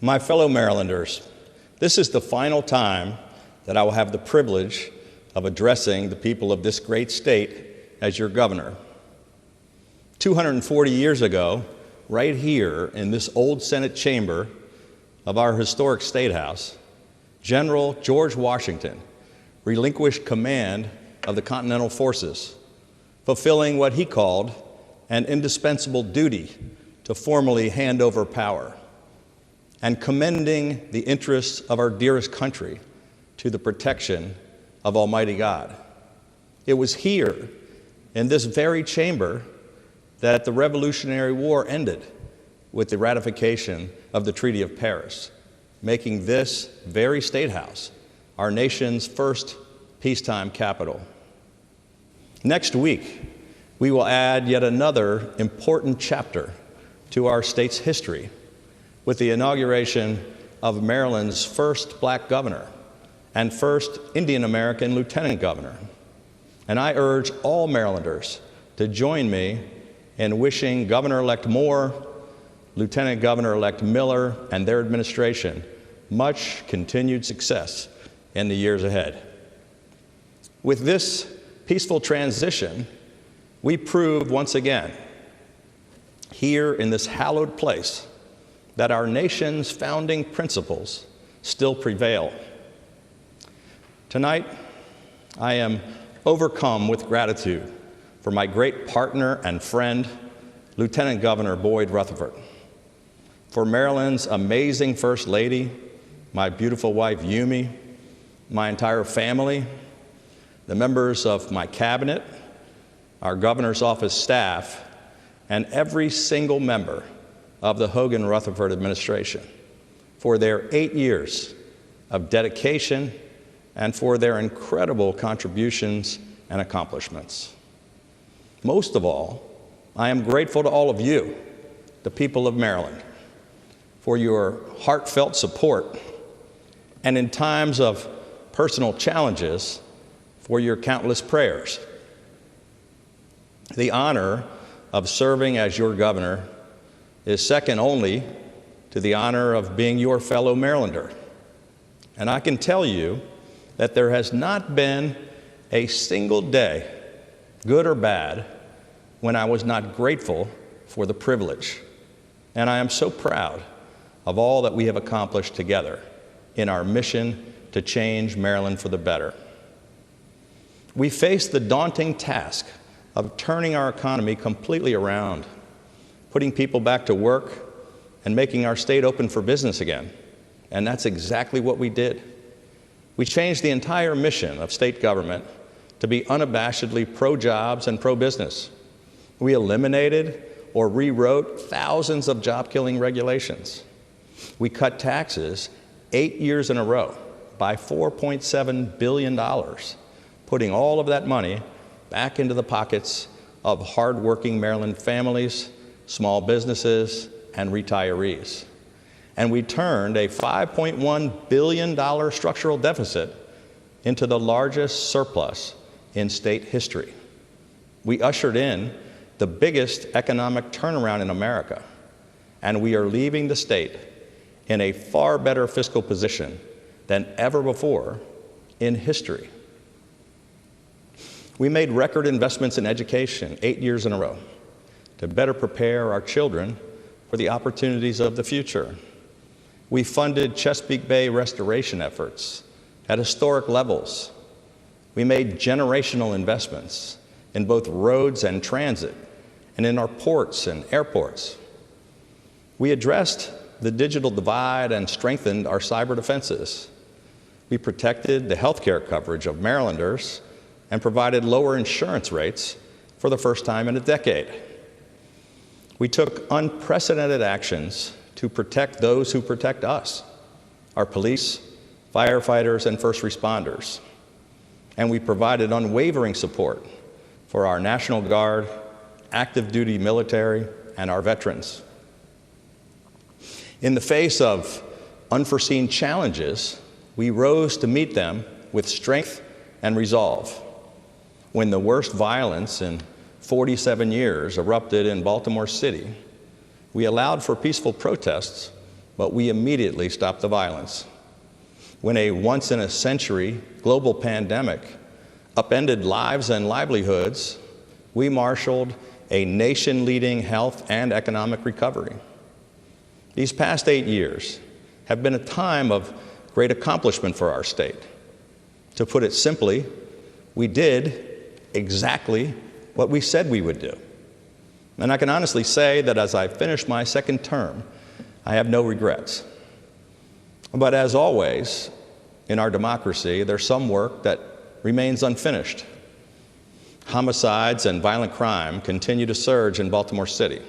My fellow Marylanders, this is the final time that I will have the privilege of addressing the people of this great state as your governor. 240 years ago, right here in this old Senate chamber of our historic State House, General George Washington relinquished command of the Continental Forces, fulfilling what he called an indispensable duty to formally hand over power, and commending the interests of our dearest country to the protection of Almighty God. It was here, in this very chamber, that the Revolutionary War ended with the ratification of the Treaty of Paris, making this very State House our nation's first peacetime capital. Next week, we will add yet another important chapter to our state's history with the inauguration of Maryland's first black governor and first Indian American lieutenant governor. And I urge all Marylanders to join me in wishing Governor-elect Moore, Lieutenant Governor-elect Miller, and their administration much continued success in the years ahead. With this peaceful transition, we prove once again, here in this hallowed place, that our nation's founding principles still prevail. Tonight, I am overcome with gratitude for my great partner and friend, Lieutenant Governor Boyd Rutherford, for Maryland's amazing First Lady, my beautiful wife Yumi, my entire family, the members of my cabinet, our governor's office staff, and every single member of the Hogan-Rutherford administration for their 8 years of dedication and for their incredible contributions and accomplishments. Most of all, I am grateful to all of you, the people of Maryland, for your heartfelt support, and in times of personal challenges, for your countless prayers. The honor of serving as your governor is second only to the honor of being your fellow Marylander. And I can tell you that there has not been a single day, good or bad, when I was not grateful for the privilege. And I am so proud of all that we have accomplished together in our mission to change Maryland for the better. We face the daunting task of turning our economy completely around, putting people back to work, and making our state open for business again. And that's exactly what we did. We changed the entire mission of state government to be unabashedly pro-jobs and pro-business. We eliminated or rewrote thousands of job-killing regulations. We cut taxes 8 years in a row by $4.7 billion, putting all of that money back into the pockets of hardworking Maryland families, small businesses, and retirees. And we turned a $5.1 billion structural deficit into the largest surplus in state history. We ushered in the biggest economic turnaround in America, and we are leaving the state in a far better fiscal position than ever before in history. We made record investments in education 8 years in a row to better prepare our children for the opportunities of the future. We funded Chesapeake Bay restoration efforts at historic levels. We made generational investments in both roads and transit, and in our ports and airports. We addressed the digital divide and strengthened our cyber defenses. We protected the health care coverage of Marylanders and provided lower insurance rates for the first time in a decade. We took unprecedented actions to protect those who protect us, our police, firefighters, and first responders. And we provided unwavering support for our National Guard, active duty military, and our veterans. In the face of unforeseen challenges, we rose to meet them with strength and resolve. When the worst violence in 47 years erupted in Baltimore City, we allowed for peaceful protests but we immediately stopped the violence. When a once-in-a-century global pandemic upended lives and livelihoods, we marshaled a nation-leading health and economic recovery. These past 8 years have been a time of great accomplishment for our state. To put it simply, we did exactly what we said we would do. And I can honestly say that as I finish my second term, I have no regrets. But as always, in our democracy, there's some work that remains unfinished. Homicides and violent crime continue to surge in Baltimore City,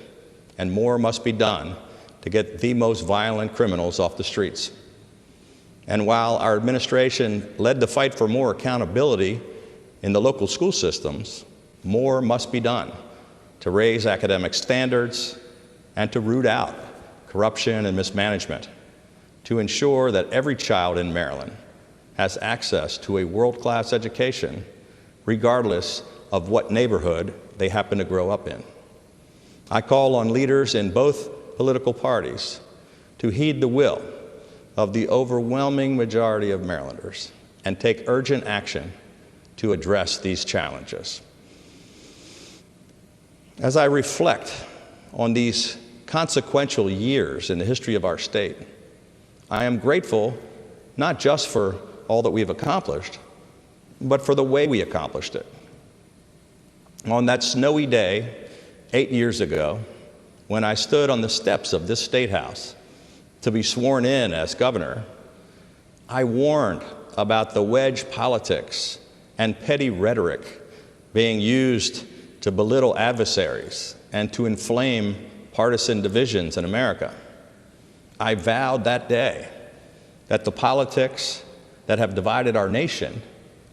and more must be done to get the most violent criminals off the streets. And while our administration led the fight for more accountability in the local school systems, more must be done to raise academic standards and to root out corruption and mismanagement, to ensure that every child in Maryland has access to a world-class education, regardless of what neighborhood they happen to grow up in. I call on leaders in both political parties to heed the will of the overwhelming majority of Marylanders and take urgent action to address these challenges. As I reflect on these consequential years in the history of our state, I am grateful not just for all that we've accomplished, but for the way we accomplished it. On that snowy day 8 years ago, when I stood on the steps of this State House to be sworn in as governor, I warned about the wedge politics and petty rhetoric being used to belittle adversaries and to inflame partisan divisions in America. I vowed that day that the politics that have divided our nation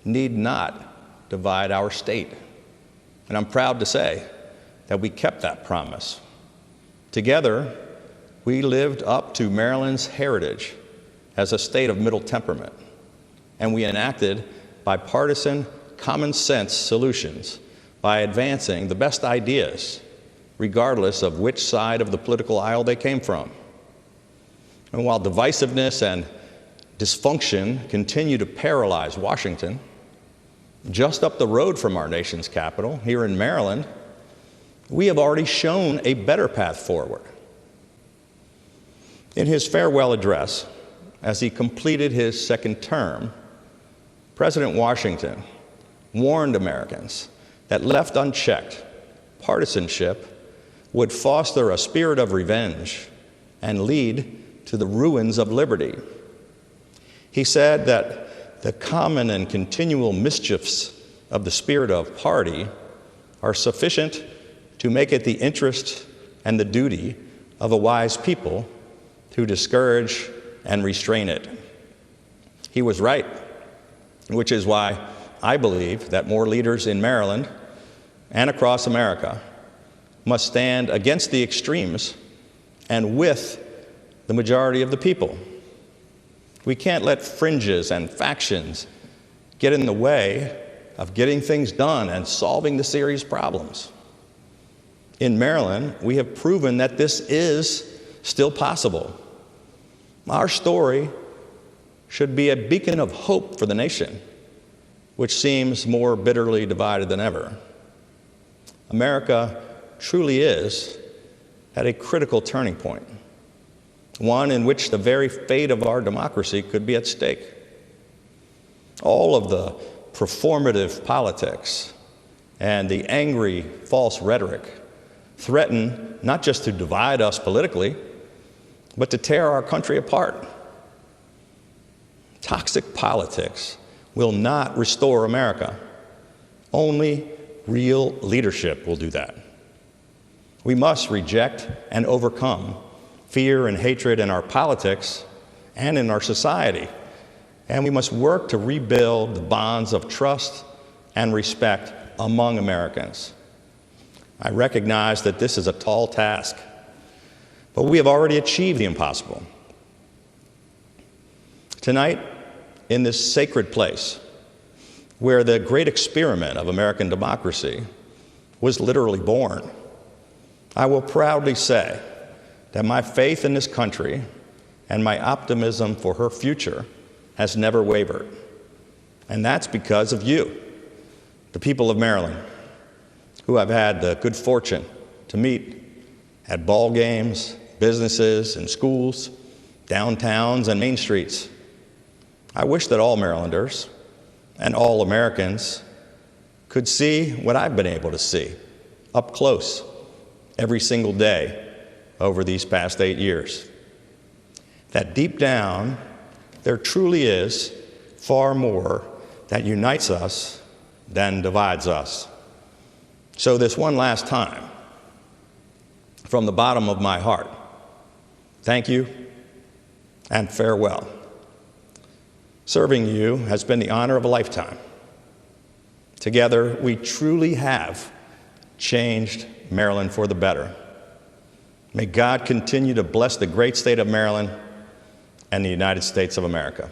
need not divide our state. And I'm proud to say that we kept that promise. Together, we lived up to Maryland's heritage as a state of middle temperament, and we enacted bipartisan, common sense solutions by advancing the best ideas, regardless of which side of the political aisle they came from. And while divisiveness and dysfunction continue to paralyze Washington, just up the road from our nation's capital, here in Maryland, we have already shown a better path forward. In his farewell address, as he completed his second term, President Washington warned Americans that left unchecked, partisanship would foster a spirit of revenge and lead to the ruins of liberty. He said that the common and continual mischiefs of the spirit of party are sufficient to make it the interest and the duty of a wise people to discourage and restrain it. He was right, which is why I believe that more leaders in Maryland and across America must stand against the extremes and with the majority of the people. We can't let fringes and factions get in the way of getting things done and solving the serious problems. In Maryland, we have proven that this is still possible. Our story should be a beacon of hope for the nation, which seems more bitterly divided than ever. America truly is at a critical turning point, one in which the very fate of our democracy could be at stake. All of the performative politics and the angry, false rhetoric threaten not just to divide us politically, but to tear our country apart. Toxic politics will not restore America. Only real leadership will do that. We must reject and overcome fear and hatred in our politics and in our society. And we must work to rebuild the bonds of trust and respect among Americans. I recognize that this is a tall task, but we have already achieved the impossible. Tonight, in this sacred place, where the great experiment of American democracy was literally born, I will proudly say that my faith in this country and my optimism for her future has never wavered. And that's because of you, the people of Maryland, who I've had the good fortune to meet at ball games, businesses, and schools, downtowns, and main streets. I wish that all Marylanders and all Americans could see what I've been able to see up close every single day over these past 8 years. That deep down, there truly is far more that unites us than divides us. So this one last time, from the bottom of my heart, thank you and farewell. Serving you has been the honor of a lifetime. Together, we truly have changed Maryland for the better. May God continue to bless the great state of Maryland and the United States of America.